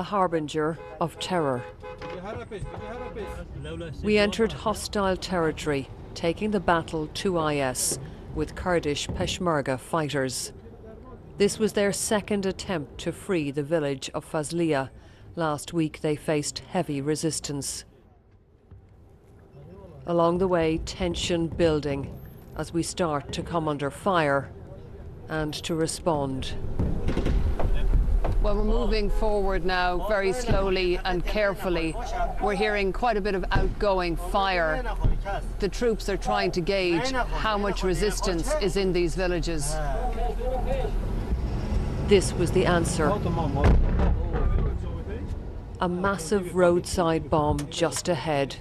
a harbinger of terror. We entered hostile territory, taking the battle to IS with Kurdish Peshmerga fighters. This was their second attempt to free the village of Fazliya. Last week they faced heavy resistance. Along the way, tension building as we start to come under fire and to respond. Well, we're moving forward now very slowly and carefully. We're hearing quite a bit of outgoing fire. The troops are trying to gauge how much resistance is in these villages. This was the answer. A massive roadside bomb just ahead.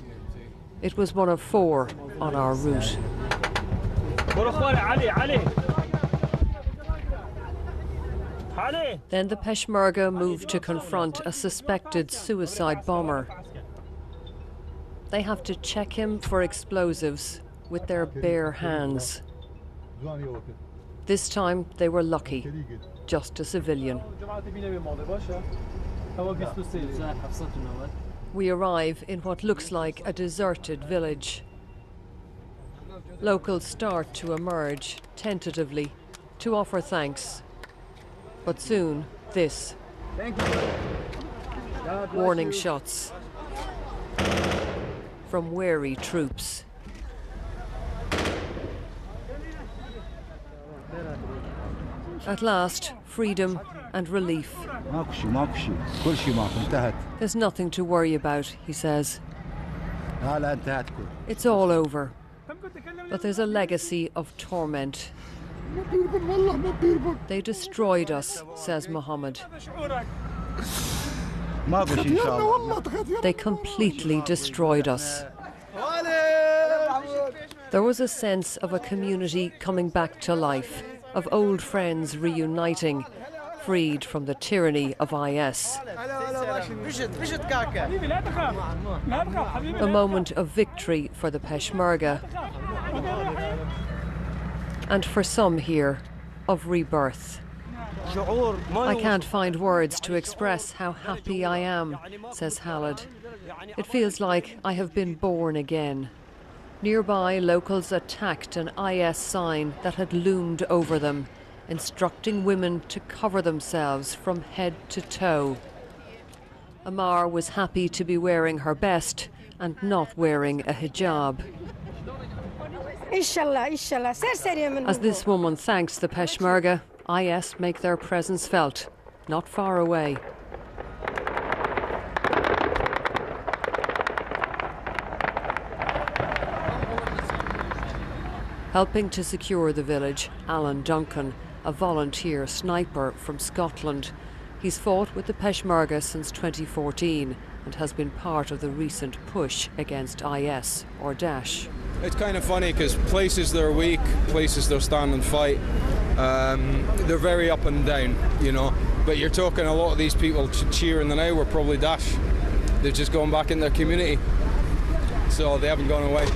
It was one of 4 on our route. Then the Peshmerga moved to confront a suspected suicide bomber. They have to check him for explosives with their bare hands. This time they were lucky, just a civilian. We arrive in what looks like a deserted village. Locals start to emerge, tentatively, to offer thanks. But soon, this. Warning shots from wary troops. At last, freedom and relief. There's nothing to worry about, he says. It's all over. But there's a legacy of torment. They destroyed us, says Mohammed. They completely destroyed us. There was a sense of a community coming back to life, of old friends reuniting, freed from the tyranny of IS. A moment of victory for the Peshmerga. And for some here, of rebirth. I can't find words to express how happy I am, says Khalid. It feels like I have been born again. Nearby, locals attacked an IS sign that had loomed over them, instructing women to cover themselves from head to toe. Amar was happy to be wearing her best and not wearing a hijab. As this woman thanks the Peshmerga, IS make their presence felt, not far away. Helping to secure the village, Alan Duncan, a volunteer sniper from Scotland. He's fought with the Peshmerga since 2014 and has been part of the recent push against IS, or Daesh. It's kind of funny because places they're weak, places they'll stand and fight, they're very up and down, you know. But you're talking a lot of these people cheering the now were probably Daesh. They're just going back in their community, so they haven't gone away.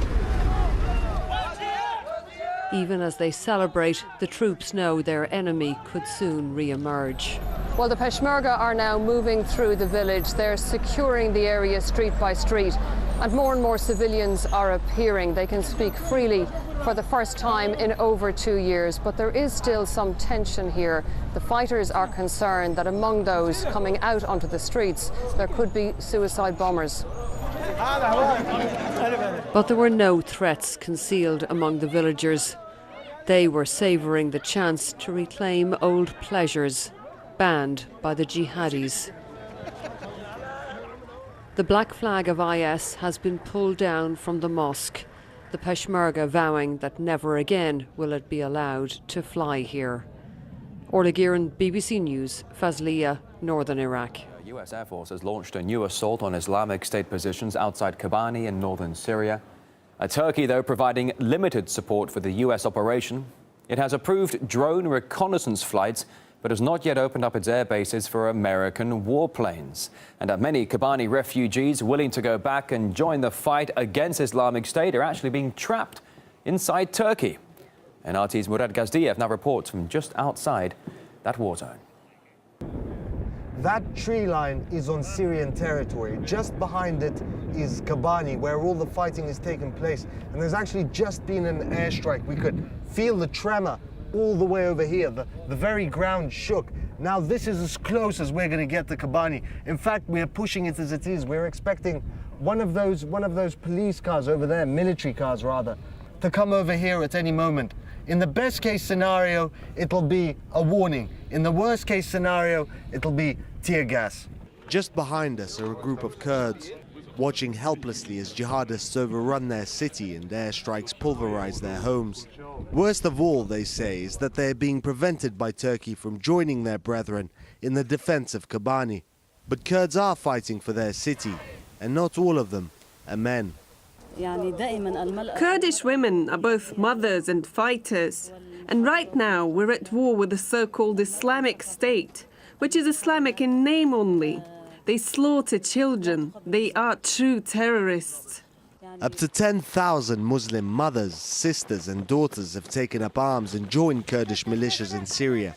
Even as they celebrate, the troops know their enemy could soon re-emerge. Well, the Peshmerga are now moving through the village. They're securing the area street by street. And more civilians are appearing. They can speak freely for the first time in over 2 years. But there is still some tension here. The fighters are concerned that among those coming out onto the streets, there could be suicide bombers. But there were no threats concealed among the villagers. They were savouring the chance to reclaim old pleasures, banned by the jihadis. The black flag of IS has been pulled down from the mosque, the Peshmerga vowing that never again will it be allowed to fly here. Orla Gearan, BBC News, Fazliya, Northern Iraq. US Air Force has launched a new assault on Islamic State positions outside Kobani in northern Syria. Turkey, though, providing limited support for the US operation. It has approved drone reconnaissance flights, but has not yet opened up its air bases for American warplanes. And many Kobani refugees willing to go back and join the fight against Islamic State are actually being trapped inside Turkey. NRT's Murad Gazdiev now reports from just outside that war zone. That tree line is on Syrian territory. Just behind it is Kobani, where all the fighting is taking place. And there's actually just been an airstrike. We could feel the tremor all the way over here. The very ground shook. Now this is as close as we're going to get to Kobani. In fact, we're pushing it as it is. We're expecting one of those police cars over there, military cars rather, to come over here at any moment. In the best case scenario, it'll be a warning. In the worst case scenario, it'll be tear gas. Just behind us are a group of Kurds, watching helplessly as jihadists overrun their city and airstrikes pulverize their homes. Worst of all, they say, is that they're being prevented by Turkey from joining their brethren in the defense of Kobani. But Kurds are fighting for their city, and not all of them are men. Kurdish women are both mothers and fighters. And right now we're at war with the so-called Islamic State, which is Islamic in name only. They slaughter children. They are true terrorists. Up to 10,000 Muslim mothers, sisters and daughters have taken up arms and joined Kurdish militias in Syria.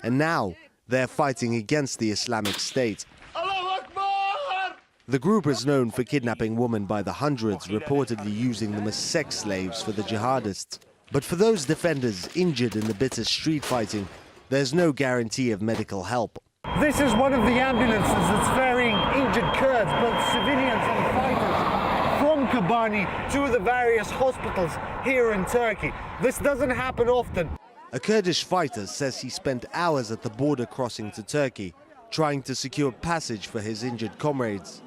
And now they're fighting against the Islamic State. The group is known for kidnapping women by the hundreds, reportedly using them as sex slaves for the jihadists. But for those defenders injured in the bitter street fighting, there's no guarantee of medical help. This is one of the ambulances that's ferrying injured Kurds, both civilians and fighters, from Kobani to the various hospitals here in Turkey. This doesn't happen often. A Kurdish fighter says he spent hours at the border crossing to Turkey, trying to secure passage for his injured comrades.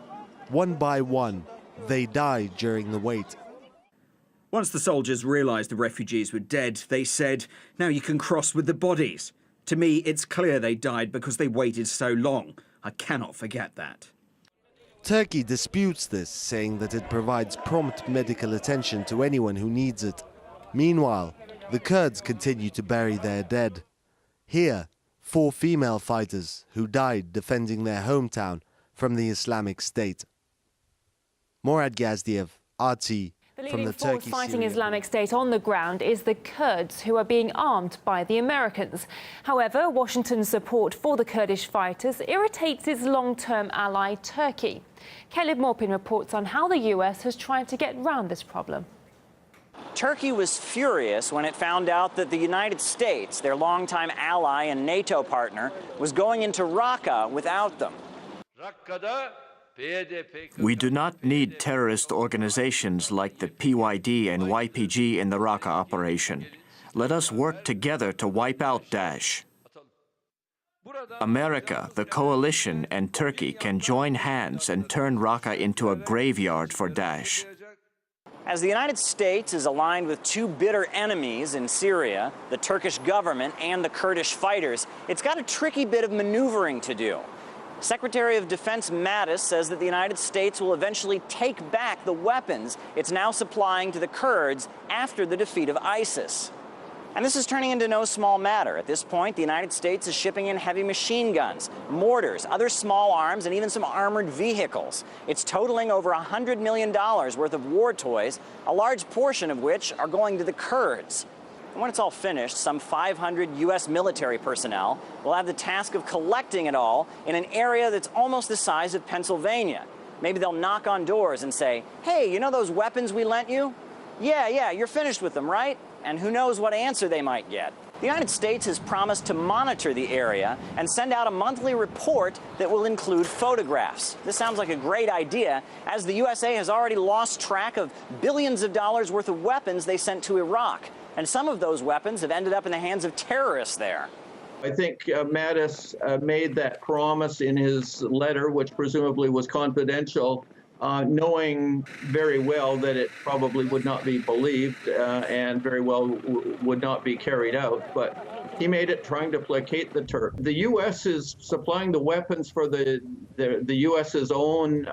One by one, they died during the wait. Once the soldiers realised the refugees were dead, they said, "Now you can cross with the bodies." To me, it's clear they died because they waited so long. I cannot forget that. Turkey disputes this, saying that it provides prompt medical attention to anyone who needs it. Meanwhile, the Kurds continue to bury their dead. Here, 4 female fighters who died defending their hometown from the Islamic State. Morad Gazdiev, RT. The leading force fighting Islamic State on the ground is the Kurds, who are being armed by the Americans. However, Washington's support for the Kurdish fighters irritates its long-term ally, Turkey. Caleb Morpin reports on how the US has tried to get round this problem. Turkey was furious when it found out that the United States, their longtime ally and NATO partner, was going into Raqqa without them. We do not need terrorist organizations like the PYD and YPG in the Raqqa operation. Let us work together to wipe out Daesh. America, the coalition, and Turkey can join hands and turn Raqqa into a graveyard for Daesh. As the United States is aligned with 2 bitter enemies in Syria, the Turkish government and the Kurdish fighters, it's got a tricky bit of maneuvering to do. Secretary of Defense Mattis says that the United States will eventually take back the weapons it's now supplying to the Kurds after the defeat of ISIS. And this is turning into no small matter. At this point, the United States is shipping in heavy machine guns, mortars, other small arms, and even some armored vehicles. It's totaling over $100 million worth of war toys, a large portion of which are going to the Kurds. And when it's all finished, some 500 U.S. military personnel will have the task of collecting it all in an area that's almost the size of Pennsylvania. Maybe they'll knock on doors and say, "Hey, you know those weapons we lent you? Yeah, you're finished with them, right?" And who knows what answer they might get. The United States has promised to monitor the area and send out a monthly report that will include photographs. This sounds like a great idea, as the USA has already lost track of billions of dollars worth of weapons they sent to Iraq. And some of those weapons have ended up in the hands of terrorists there. I think Mattis made that promise in his letter, which presumably was confidential, knowing very well that it probably would not be believed and very well would not be carried out. But he made it trying to placate the Turk. The U.S. is supplying the weapons for the U.S.'s own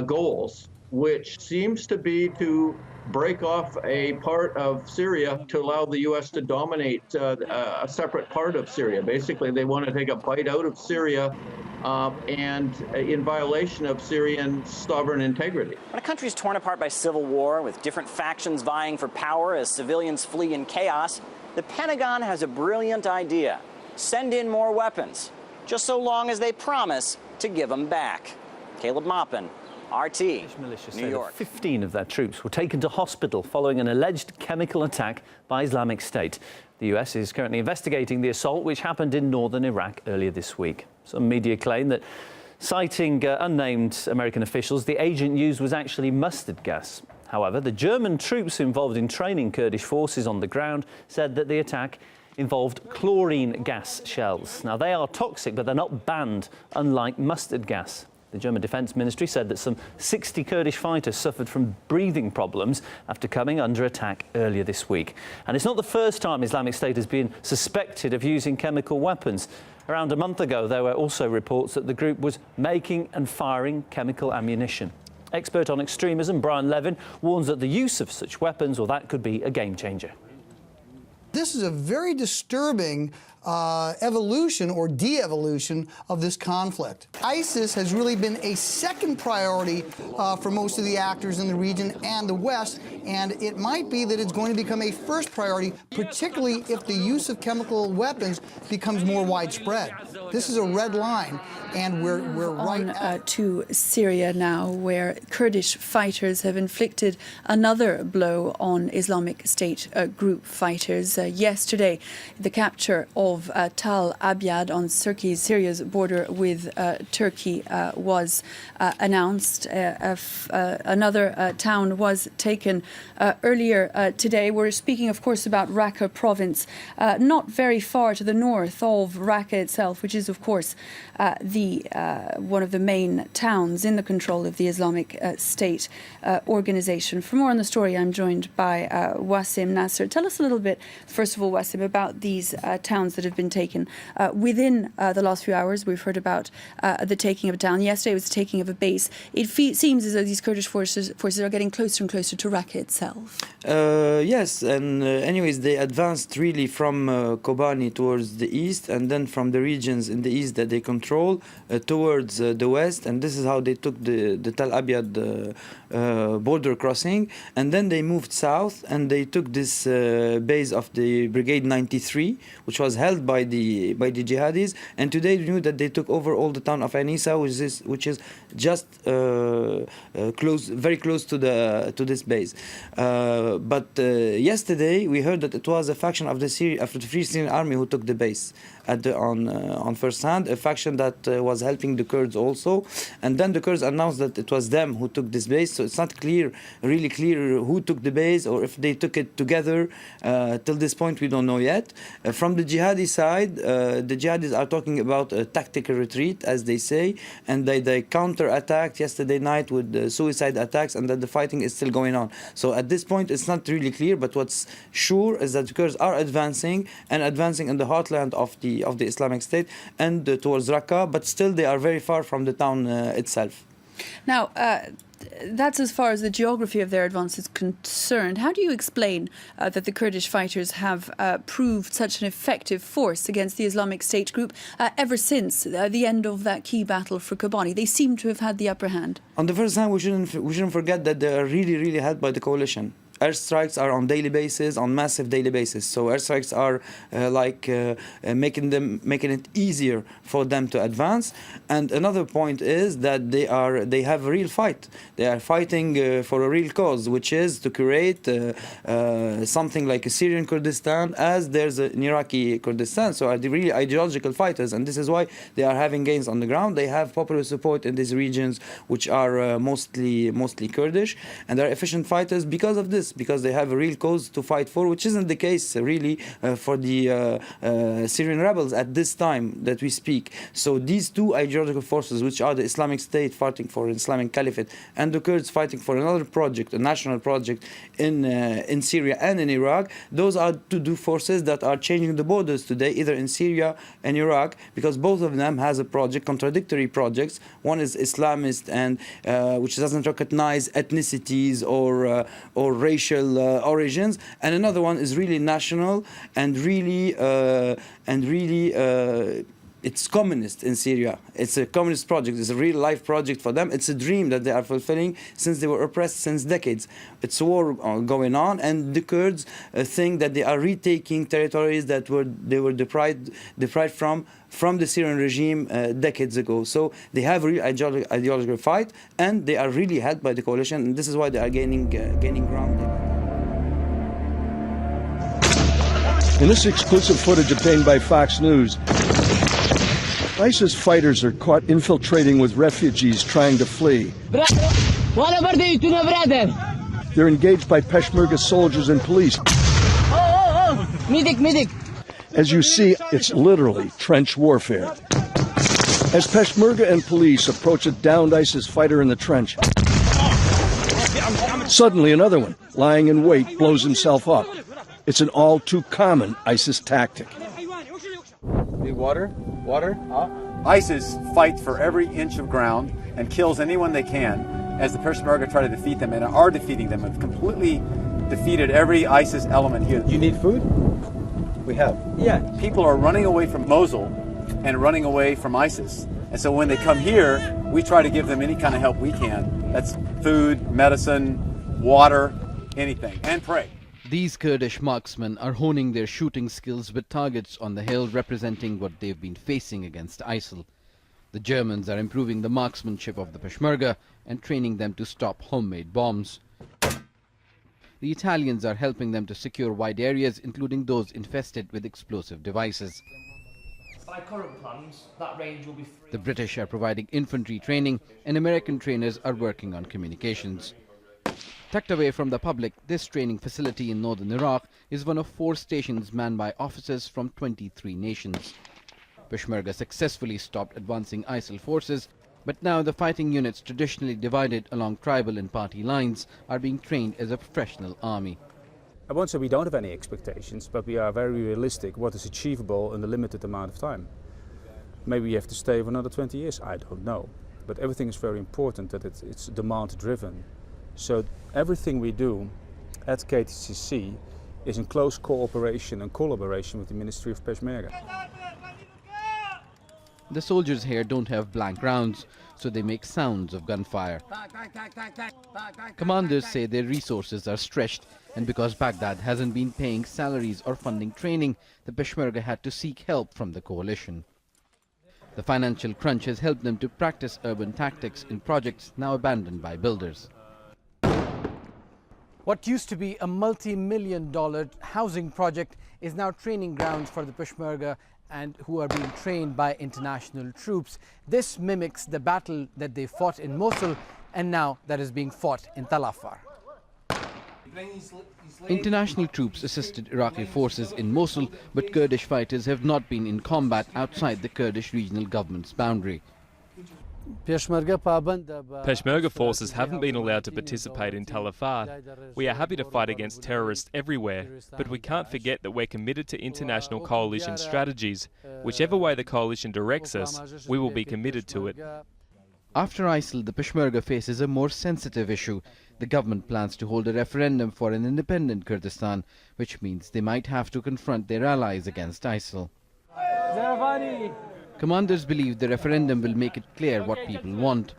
goals, which seems to be to break off a part of Syria to allow the U.S. to dominate a separate part of Syria. Basically, they want to take a bite out of Syria and in violation of Syrian sovereign integrity. When a country is torn apart by civil war, with different factions vying for power as civilians flee in chaos, the Pentagon has a brilliant idea: send in more weapons. just so long as they promise to give them back. Caleb Maupin, RT, New York. 15 of their troops were taken to hospital following an alleged chemical attack by Islamic State. The US is currently investigating the assault, which happened in northern Iraq earlier this week. Some media claim that, citing unnamed American officials, the agent used was actually mustard gas. However, the German troops involved in training Kurdish forces on the ground said that the attack involved chlorine gas shells. Now, they are toxic, but they're not banned, unlike mustard gas. The German Defense Ministry said that some 60 Kurdish fighters suffered from breathing problems after coming under attack earlier this week. And it's not the first time Islamic State has been suspected of using chemical weapons. Around a month ago, there were also reports that the group was making and firing chemical ammunition. Expert on extremism Brian Levin warns that the use of such weapons, well, that could be a game changer. This is a very disturbing evolution or de-evolution of this conflict. ISIS has really been a second priority for most of the actors in the region and the West, and it might be that it's going to become a first priority, particularly if the use of chemical weapons becomes more widespread. This is a red line, and we're right on to Syria now, where Kurdish fighters have inflicted another blow on Islamic State group fighters. Yesterday, the capture of Tal Abyad on Syria's border with Turkey was announced. Another town was taken earlier today. We're speaking, of course, about Raqqa province, not very far to the north of Raqqa itself, which is, of course, one of the main towns in the control of the Islamic State organization. For more on the story, I'm joined by Wassim Nasser. Tell us a little bit, first of all, Wassim, about these towns that have been taken within the last few hours. We've heard about the taking of a town. Yesterday was the taking of a base. It seems as though these Kurdish forces are getting closer and closer to Raqqa itself. Yes, and anyways, they advanced really from Kobani towards the east, and then from the regions in the east that they control towards the west, and this is how they took the Tal Abyad border crossing, and then they moved south and they took this base of the Brigade 93, which was held by the jihadis, and today we knew that they took over all the town of Anisa, which is just very close to this base. But yesterday we heard that it was a faction of the Free Syrian Army who took the base on first hand, a faction that was helping the Kurds also, and then the Kurds announced that it was them who took this base. So it's not really clear who took the base or if they took it together. Till this point, we don't know yet. From the jihadi side, the jihadis are talking about a tactical retreat, as they say, and they counter-attacked yesterday night with suicide attacks, and that the fighting is still going on. So at this point, it's not really clear, but what's sure is that the Kurds are advancing in the heartland of the Islamic State and towards Raqqa, but still they are very far from the town itself. Now, that's as far as the geography of their advance is concerned. How do you explain that the Kurdish fighters have proved such an effective force against the Islamic State group ever since the end of that key battle for Kobani? They seem to have had the upper hand. On the first hand, we shouldn't forget that they are really helped by the coalition. Airstrikes are on massive daily basis. So airstrikes are making it easier for them to advance. And another point is that they have a real fight. They are fighting for a real cause, which is to create something like a Syrian Kurdistan, as there's an Iraqi Kurdistan. So are the really ideological fighters, and this is why they are having gains on the ground. They have popular support in these regions, which are mostly Kurdish, and they're efficient fighters because of this. Because they have a real cause to fight for, which isn't the case really for the Syrian rebels at this time that we speak. So these two ideological forces, which are the Islamic State fighting for an Islamic Caliphate and the Kurds fighting for another project, a national project in Syria and in Iraq, those are two forces that are changing the borders today, either in Syria and Iraq, because both of them has a project, contradictory projects. One is Islamist and which doesn't recognize ethnicities or racial origins, and another one is really national and really It's communist in Syria. It's a communist project. It's a real life project for them. It's a dream that they are fulfilling since they were oppressed since decades. It's a war going on, and the Kurds think that they are retaking territories that they were deprived from the Syrian regime decades ago. So they have a real ideological fight, and they are really helped by the coalition, and this is why they are gaining ground. In this exclusive footage obtained by Fox News, ISIS fighters are caught infiltrating with refugees trying to flee. They're engaged by Peshmerga soldiers and police. As you see, it's literally trench warfare. As Peshmerga and police approach a downed ISIS fighter in the trench, suddenly another one, lying in wait, blows himself up. It's an all too common ISIS tactic. Need water? Water? ISIS fights for every inch of ground and kills anyone they can as the Peshmerga try to defeat them and are defeating them. Have completely defeated every ISIS element here. You need food? We have. Yeah. People are running away from Mosul and running away from ISIS. And so when they come here, we try to give them any kind of help we can. That's food, medicine, water, anything, and pray. These Kurdish marksmen are honing their shooting skills with targets on the hill representing what they've been facing against ISIL. The Germans are improving the marksmanship of the Peshmerga and training them to stop homemade bombs. The Italians are helping them to secure wide areas, including those infested with explosive devices. By current plans, that range will be free. The British are providing infantry training, and American trainers are working on communications. Tucked away from the public, this training facility in northern Iraq is one of 4 stations manned by officers from 23 nations. Peshmerga successfully stopped advancing ISIL forces, but now the fighting units traditionally divided along tribal and party lines are being trained as a professional army. I won't say we don't have any expectations, but we are very realistic what is achievable in a limited amount of time. Maybe we have to stay for another 20 years, I don't know. But everything is very important that it's demand driven. So everything we do at KTCC is in close cooperation and collaboration with the Ministry of Peshmerga. The soldiers here don't have blank rounds, so they make sounds of gunfire. Commanders say their resources are stretched, and because Baghdad hasn't been paying salaries or funding training, the Peshmerga had to seek help from the coalition. The financial crunch has helped them to practice urban tactics in projects now abandoned by builders. What used to be a multi-million-dollar housing project is now training grounds for the Peshmerga and who are being trained by international troops. This mimics the battle that they fought in Mosul and now that is being fought in Tal Afar. International troops assisted Iraqi forces in Mosul, but Kurdish fighters have not been in combat outside the Kurdish regional government's boundary. Peshmerga forces haven't been allowed to participate in Tal Afar. We are happy to fight against terrorists everywhere, but we can't forget that we're committed to international coalition strategies. Whichever way the coalition directs us, we will be committed to it. After ISIL, the Peshmerga faces a more sensitive issue. The government plans to hold a referendum for an independent Kurdistan, which means they might have to confront their allies against ISIL. Commanders believe the referendum will make it clear what people want.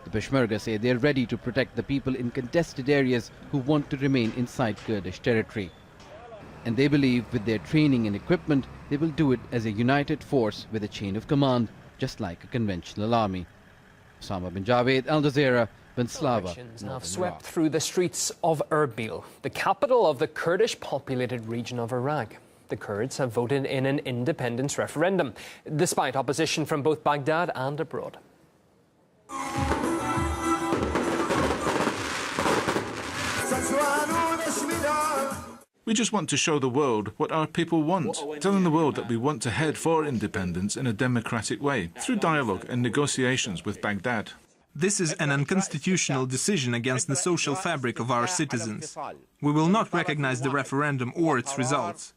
The Peshmerga say they are ready to protect the people in contested areas who want to remain inside Kurdish territory. And they believe with their training and equipment, they will do it as a united force with a chain of command, just like a conventional army. Osama bin Javed, Al Jazeera, Ben Slava. Have swept through the streets of Erbil, the capital of the Kurdish-populated region of Iraq. The Kurds have voted in an independence referendum, despite opposition from both Baghdad and abroad. We just want to show the world what our people want, telling the world that we want to head for independence in a democratic way, through dialogue and negotiations with Baghdad. This is an unconstitutional decision against the social fabric of our citizens. We will not recognize the referendum or its results.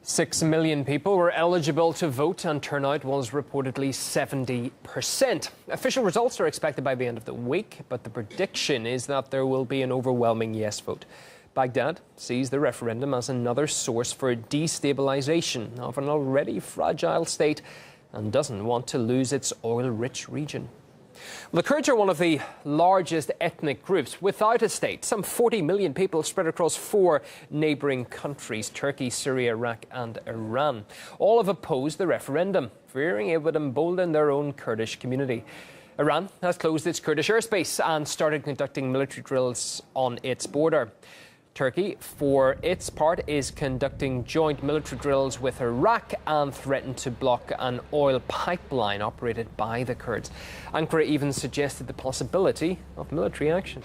6 million people were eligible to vote and turnout was reportedly 70%. Official results are expected by the end of the week, but the prediction is that there will be an overwhelming yes vote. Baghdad sees the referendum as another source for destabilization of an already fragile state and doesn't want to lose its oil-rich region. Well, the Kurds are one of the largest ethnic groups without a state. Some 40 million people spread across 4 neighbouring countries, Turkey, Syria, Iraq and Iran. All have opposed the referendum, fearing it would embolden their own Kurdish community. Iran has closed its Kurdish airspace and started conducting military drills on its border. Turkey, for its part, is conducting joint military drills with Iraq and threatened to block an oil pipeline operated by the Kurds. Ankara even suggested the possibility of military action.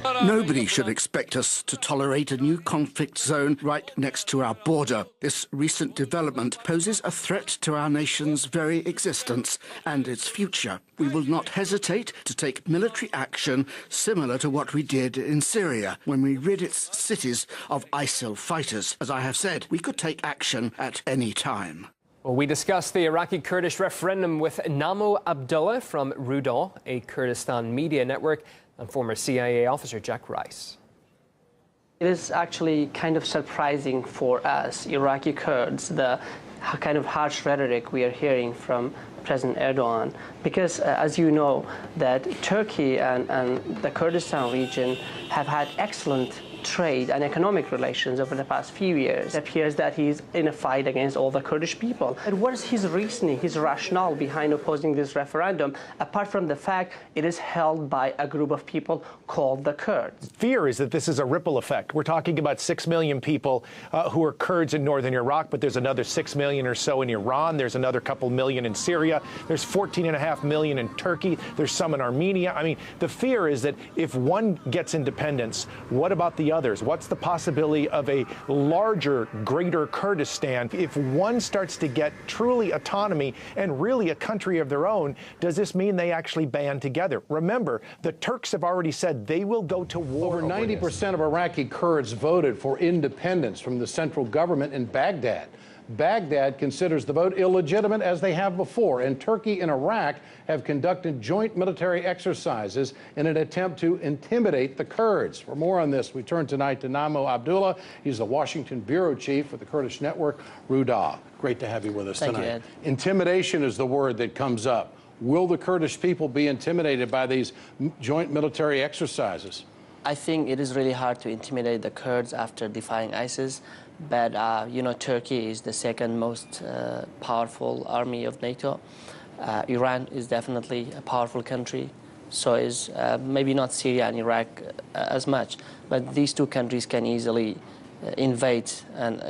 Nobody should expect us to tolerate a new conflict zone right next to our border. This recent development poses a threat to our nation's very existence and its future. We will not hesitate to take military action similar to what we did in Syria when we rid its cities of ISIL fighters. As I have said, we could take action at any time. Well, we discussed the Iraqi-Kurdish referendum with Namo Abdullah from Rudaw, a Kurdistan media network, and former CIA officer Jack Rice. It is actually kind of surprising for us, Iraqi Kurds, the kind of harsh rhetoric we are hearing from President Erdogan, because as you know, that Turkey and the Kurdistan region have had excellent trade and economic relations over the past few years. It appears that he's in a fight against all the Kurdish people. And what is his reasoning, his rationale behind opposing this referendum, apart from the fact it is held by a group of people called the Kurds? Fear is that this is a ripple effect. We're talking about 6 million people who are Kurds in northern Iraq, but there's another 6 million or so in Iran. There's another couple million in Syria. There's 14.5 million in Turkey. There's some in Armenia. I mean, the fear is that if one gets independence, what about the others? What's the possibility of a larger, greater Kurdistan? If one starts to get truly autonomy and really a country of their own, does this mean they actually band together? Remember, the Turks have already said they will go to war. Over 90% of Iraqi Kurds voted for independence from the central government in Baghdad. Baghdad considers the vote illegitimate, as they have before, and Turkey and Iraq have conducted joint military exercises in an attempt to intimidate the Kurds. For more on this, we turn tonight to Namo Abdullah. He's the Washington bureau chief for the Kurdish network, Rudaw. Great to have you with us tonight. Thank you, Ed. Intimidation is the word that comes up. Will the Kurdish people be intimidated by these joint military exercises? I think it is really hard to intimidate the Kurds after defying ISIS. But, you know, Turkey is the second most powerful army of NATO. Iran is definitely a powerful country. So is maybe not Syria and Iraq as much. But these two countries can easily invade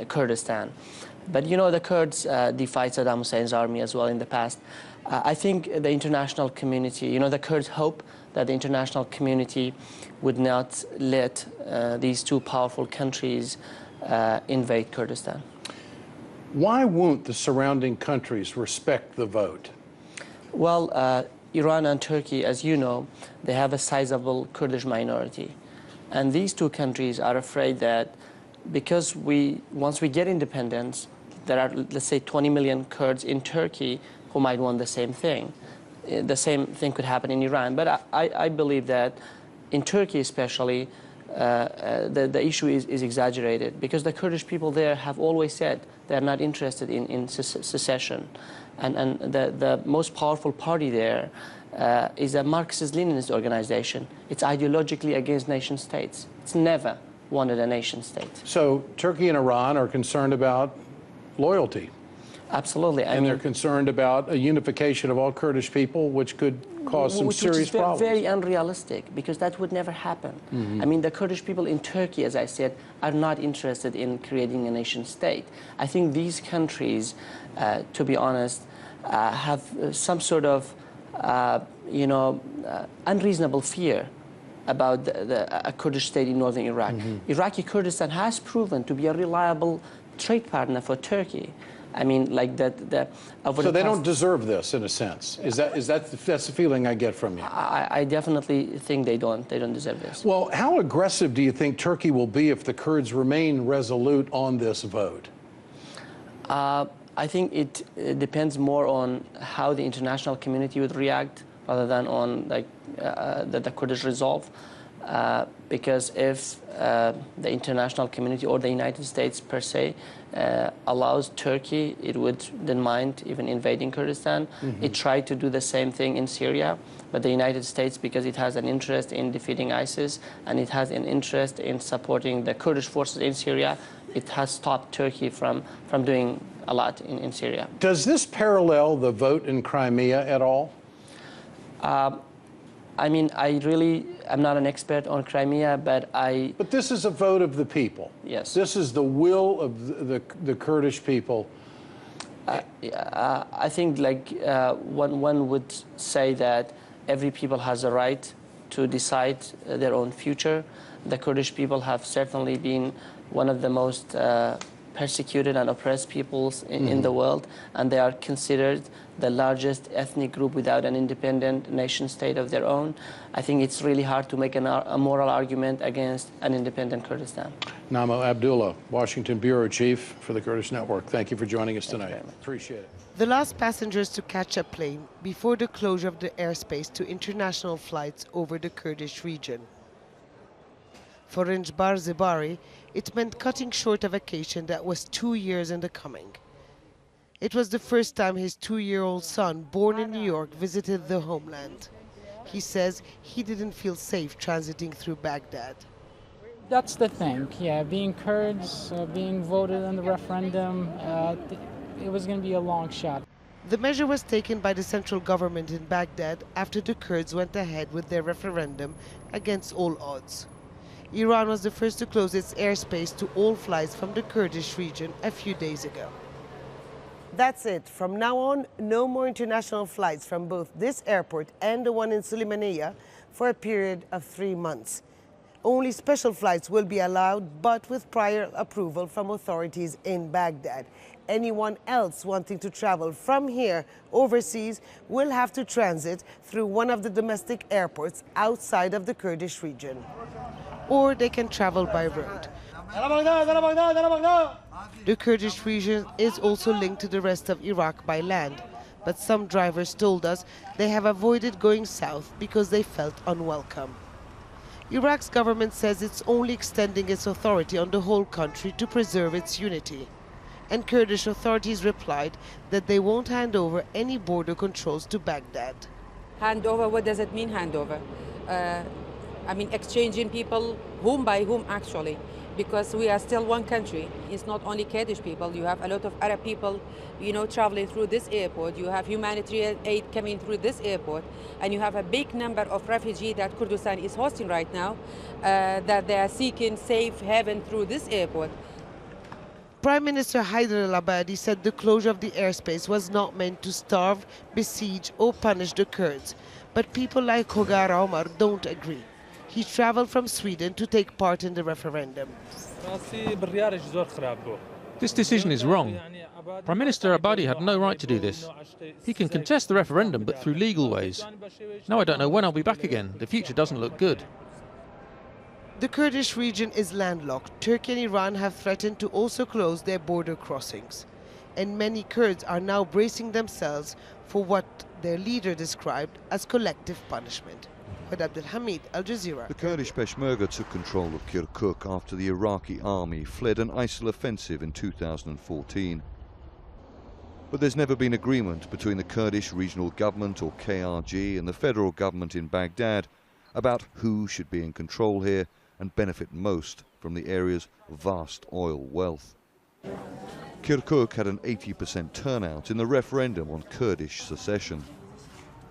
Kurdistan. But, you know, the Kurds defied Saddam Hussein's army as well in the past. I think the international community, you know, the Kurds hope that the international community would not let these two powerful countries invade Kurdistan. Why won't the surrounding countries respect the vote? Well, Iran and Turkey, as you know, they have a sizable Kurdish minority. And these two countries are afraid that because once we get independence, there are, let's say, 20 million Kurds in Turkey who might want the same thing. The same thing could happen in Iran. But I believe that in Turkey especially, the issue is exaggerated, because the Kurdish people there have always said they're not interested in secession. And the most powerful party there is a Marxist-Leninist organization. It's ideologically against nation states. It's never wanted a nation state. So Turkey and Iran are concerned about loyalty. Absolutely. And they're concerned about a unification of all Kurdish people, which could cause some serious problems. Which is very unrealistic, because that would never happen. I mean, the Kurdish people in Turkey, as I said, are not interested in creating a nation state. I think these countries, to be honest, have some sort of, unreasonable fear about a Kurdish state in northern Iraq. Iraqi Kurdistan has proven to be a reliable trade partner for Turkey. I mean, like that. So they don't deserve this, in a sense. That's the feeling I get from you? I definitely think they don't. They don't deserve this. Well, how aggressive do you think Turkey will be if the Kurds remain resolute on this vote? I think it depends more on how the international community would react, rather than on the Kurdish resolve. because if the international community or the United States per se allows Turkey, it wouldn't mind even invading Kurdistan. It tried to do the same thing in Syria, but the United States, because it has an interest in defeating ISIS and it has an interest in supporting the Kurdish forces in Syria, it has stopped Turkey from doing a lot in Syria. Does this parallel the vote in Crimea at all? I mean, I'm not an expert on Crimea, but But this is a vote of the people. Yes. This is the will of the Kurdish people. I think one would say that every people has a right to decide their own future. The Kurdish people have certainly been one of the most persecuted and oppressed peoples in the world, and they are considered the largest ethnic group without an independent nation state of their own. I think it's really hard to make a moral argument against an independent Kurdistan. Namo Abdullah, Washington Bureau Chief for the Kurdish Network. Thank you for joining us tonight. Appreciate it. The last passengers to catch a plane before the closure of the airspace to international flights over the Kurdish region. For Rinjbar Zibari, it meant cutting short a vacation that was 2 years in the coming. It was the first time his 2-year-old son, born in New York, visited the homeland. He says he didn't feel safe transiting through Baghdad. That's the thing, yeah, being Kurds, being voted in the referendum, it was going to be a long shot. The measure was taken by the central government in Baghdad after the Kurds went ahead with their referendum against all odds. Iran was the first to close its airspace to all flights from the Kurdish region a few days ago. That's it. From now on, no more international flights from both this airport and the one in Sulaymaniyah for a period of 3 months. Only special flights will be allowed, but with prior approval from authorities in Baghdad. Anyone else wanting to travel from here overseas will have to transit through one of the domestic airports outside of the Kurdish region. Or they can travel by road. The Kurdish region is also linked to the rest of Iraq by land, but some drivers told us they have avoided going south because they felt unwelcome. Iraq's government says it's only extending its authority on the whole country to preserve its unity. And Kurdish authorities replied that they won't hand over any border controls to Baghdad. Hand over, what does it mean, hand over? I mean, exchanging people, whom by whom actually? Because we are still one country. It's not only Kurdish people. You have a lot of Arab people, traveling through this airport. You have humanitarian aid coming through this airport. And you have a big number of refugees that Kurdistan is hosting right now, that they are seeking safe haven through this airport. Prime Minister Haider al-Abadi said the closure of the airspace was not meant to starve, besiege or punish the Kurds. But people like Hogar Omar don't agree. He traveled from Sweden to take part in the referendum. This decision is wrong. Prime Minister Abadi had no right to do this. He can contest the referendum, but through legal ways. Now I don't know when I'll be back again. The future doesn't look good. The Kurdish region is landlocked. Turkey and Iran have threatened to also close their border crossings. And many Kurds are now bracing themselves for what their leader described as collective punishment. Abdul Hamid, Al Jazeera. The Kurdish Peshmerga took control of Kirkuk after the Iraqi army fled an ISIL offensive in 2014. But there's never been agreement between the Kurdish Regional Government, or KRG, and the federal government in Baghdad about who should be in control here and benefit most from the area's vast oil wealth. Kirkuk had an 80% turnout in the referendum on Kurdish secession.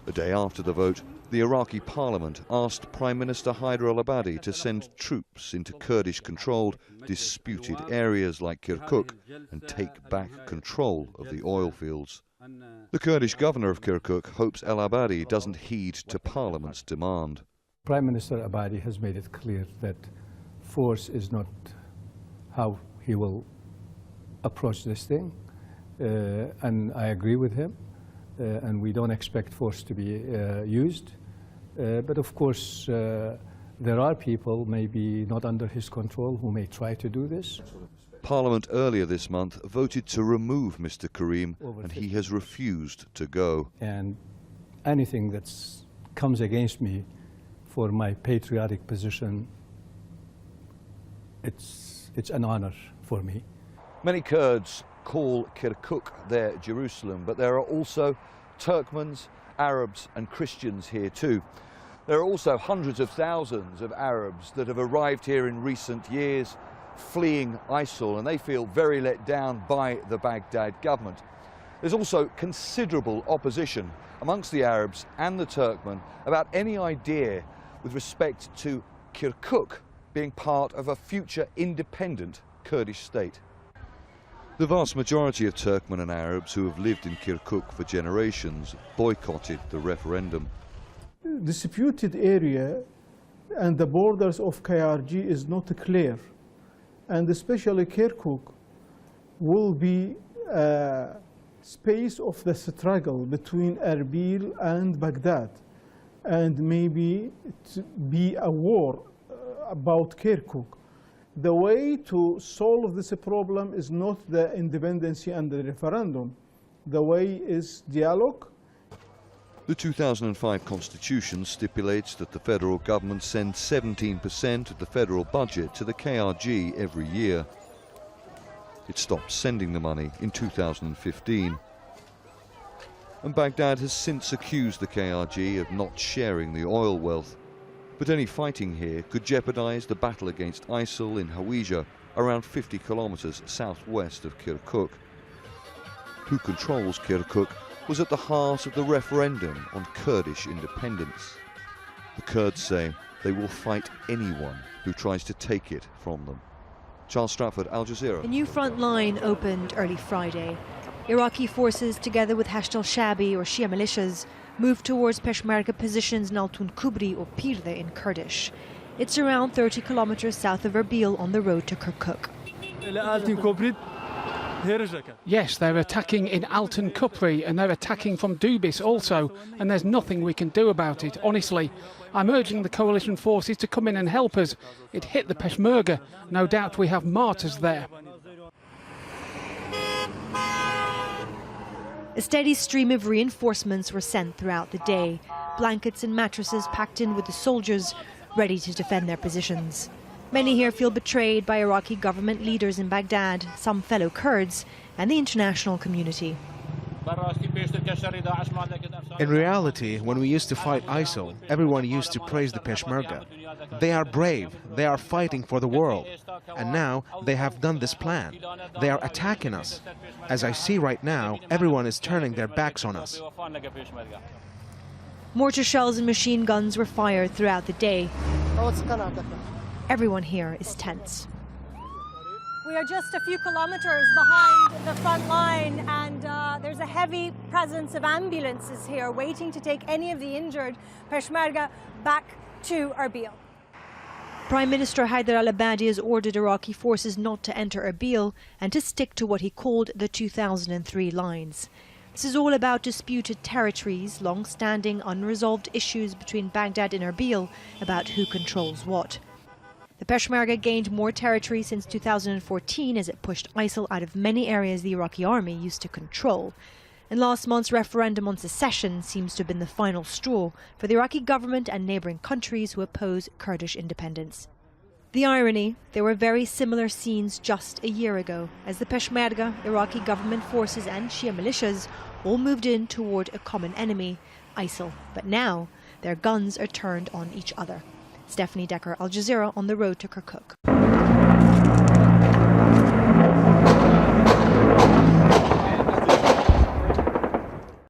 A day after the vote, the Iraqi parliament asked Prime Minister Haider al-Abadi to send troops into Kurdish-controlled, disputed areas like Kirkuk and take back control of the oil fields. The Kurdish governor of Kirkuk hopes al-Abadi doesn't heed to parliament's demand. Prime Minister Abadi has made it clear that force is not how he will approach this thing, and I agree with him, and we don't expect force to be used. But of course, there are people, maybe not under his control, who may try to do this. Parliament earlier this month voted to remove Mr. Karim, and he has refused to go. And anything that comes against me for my patriotic position, it's an honor for me. Many Kurds call Kirkuk their Jerusalem, but there are also Turkmens, Arabs and Christians here too. There are also hundreds of thousands of Arabs that have arrived here in recent years fleeing ISIL, and they feel very let down by the Baghdad government. There's also considerable opposition amongst the Arabs and the Turkmen about any idea with respect to Kirkuk being part of a future independent Kurdish state. The vast majority of Turkmen and Arabs who have lived in Kirkuk for generations boycotted the referendum. Disputed area and the borders of KRG is not clear, and especially Kirkuk will be a space of the struggle between Erbil and Baghdad, and maybe to be a war about Kirkuk. The way to solve this problem is not the independence and the referendum. The way is dialogue. The 2005 constitution stipulates that the federal government sends 17% of the federal budget to the KRG every year. It stopped sending the money in 2015. And Baghdad has since accused the KRG of not sharing the oil wealth. But any fighting here could jeopardize the battle against ISIL in Hawija, around 50 kilometers southwest of Kirkuk. Who controls Kirkuk was at the heart of the referendum on Kurdish independence. The Kurds say they will fight anyone who tries to take it from them. Charles Stratford, Al Jazeera. A new front line opened early Friday. Iraqi forces, together with Hashd al-Shabi or Shia militias, moved towards Peshmerga positions in Altun Kubri or Pirde in Kurdish. It's around 30 kilometers south of Erbil on the road to Kirkuk. Yes, they're attacking in Altun Kupri and they're attacking from Dubis also, and there's nothing we can do about it, honestly. I'm urging the coalition forces to come in and help us. It hit the Peshmerga. No doubt we have martyrs there. A steady stream of reinforcements were sent throughout the day. Blankets and mattresses packed in with the soldiers, ready to defend their positions. Many here feel betrayed by Iraqi government leaders in Baghdad, some fellow Kurds, and the international community. In reality, when we used to fight ISIL, everyone used to praise the Peshmerga. They are brave, they are fighting for the world. And now they have done this plan. They are attacking us. As I see right now, everyone is turning their backs on us. Mortar shells and machine guns were fired throughout the day. Everyone here is tense. We are just a few kilometers behind the front line, and there's a heavy presence of ambulances here waiting to take any of the injured Peshmerga back to Erbil. Prime Minister Haider al-Abadi has ordered Iraqi forces not to enter Erbil and to stick to what he called the 2003 lines. This is all about disputed territories, long-standing unresolved issues between Baghdad and Erbil about who controls what. The Peshmerga gained more territory since 2014 as it pushed ISIL out of many areas the Iraqi army used to control. And last month's referendum on secession seems to have been the final straw for the Iraqi government and neighbouring countries who oppose Kurdish independence. The irony, there were very similar scenes just a year ago as the Peshmerga, Iraqi government forces and Shia militias all moved in toward a common enemy, ISIL. But now their guns are turned on each other. Stephanie Decker, Al Jazeera, on the road to Kirkuk.